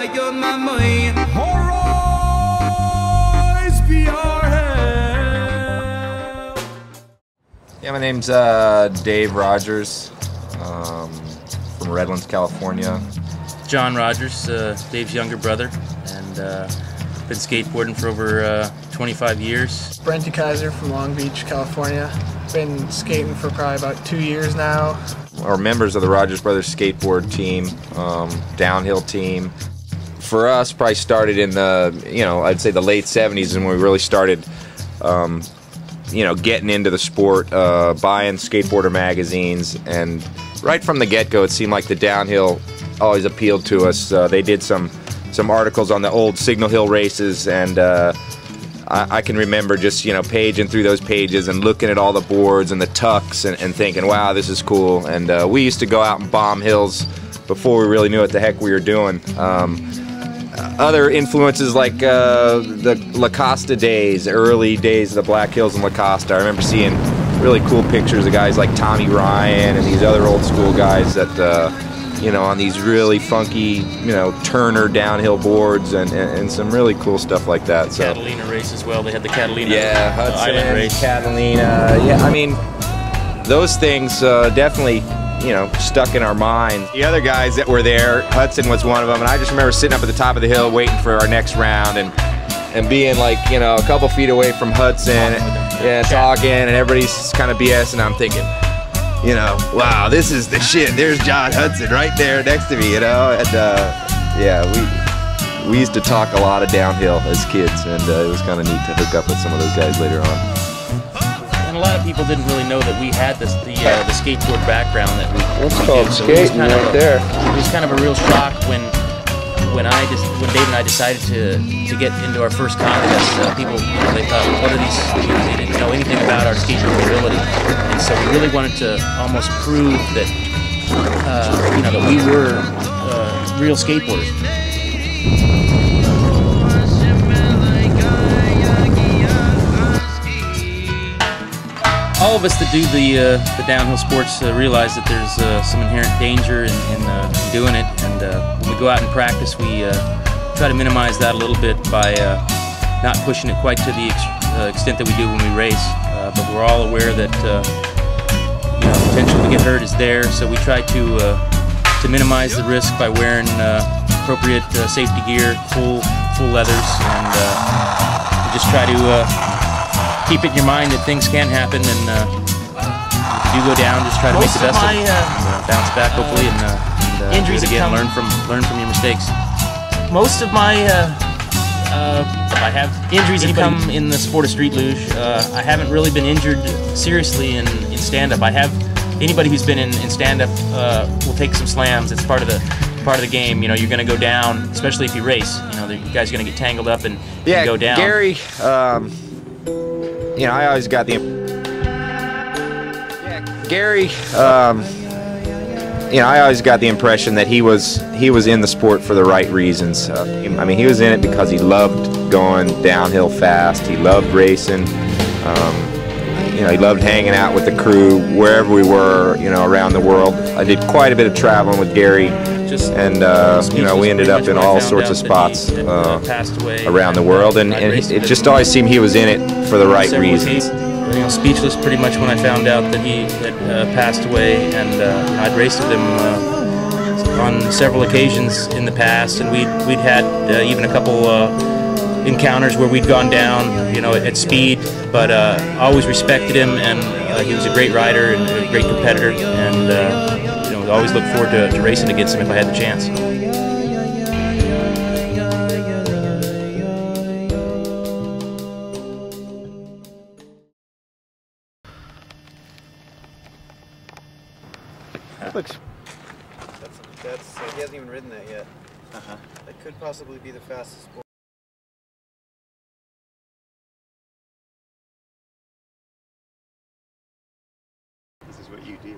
on my mind. Always be our help. Yeah, my name's Dave Rogers, from Redlands, California. John Rogers, Dave's younger brother, and been skateboarding for over 25 years. Brent Kaiser from Long Beach, California. Been skating for probably about 2 years now. We're members of the Rogers Brothers skateboard team, downhill team. For us, probably started in the, I'd say the late 70s, and when we really started, getting into the sport, buying skateboarder magazines, and right from the get-go, it seemed like the downhill always appealed to us. They did some articles on the old Signal Hill races, and I can remember just paging through those pages and looking at all the boards and the tucks and thinking, wow, this is cool. And we used to go out and bomb hills before we really knew what the heck we were doing. Other influences like the La Costa days, early days of the Black Hills and La Costa. I remember seeing really cool pictures of guys like Tommy Ryan and these other old school guys that on these really funky, Turner downhill boards and some really cool stuff like that. So Catalina race as well. They had the Catalina Hudson, Island race. Catalina. Yeah, I mean, those things definitely, stuck in our mind. The other guys that were there, Hudson was one of them, and I just remember sitting up at the top of the hill waiting for our next round and being like, a couple feet away from Hudson, talking, and everybody's kind of BSing. I'm thinking, wow, this is the shit. There's John Hudson right there next to me, and we used to talk a lot of downhill as kids, and it was kind of neat to hook up with some of those guys later on. And a lot of people didn't really know that we had the skateboard background that we. It's called skating right there. It was kind of a real shock when Dave and I decided to get into our first contest. People, they thought, what are these? They didn't know anything about our skateboard ability, and so we really wanted to almost prove that that we were real skateboarders. All of us that do the downhill sports realize that there's some inherent danger in doing it, and when we go out and practice, we try to minimize that a little bit by not pushing it quite to the extent that we do when we race. But we're all aware that potential to get hurt is there, so we try to minimize the risk by wearing appropriate safety gear, full leathers, and we just try to keep it in your mind that things can happen, and if you go down, just try to make the best of it. Bounce back, hopefully, and do it again. Learn from your mistakes. Most of my I have injuries that come in the sport of street luge. I haven't really been injured seriously in stand-up. I have anybody who's been in stand-up will take some slams. It's part of the game. You're going to go down, especially if you race. The guy's going to get tangled up and go down. Gary. I always got the I always got the impression that he was in the sport for the right reasons. I mean, he was in it because he loved going downhill fast. He loved racing. He loved hanging out with the crew wherever we were, around the world. I did quite a bit of traveling with Gary, and we ended up in all sorts of spots around the world, and it just always seemed he was in it for the right reasons. Speechless pretty much when I found out that he had passed away, and I'd raced with him on several occasions in the past, and we'd had even a couple encounters where we'd gone down, at speed, but always respected him, and he was a great rider and a great competitor, and always look forward to racing against him if I had the chance. That's he hasn't even ridden that yet. That could possibly be the fastest board. This is what you do.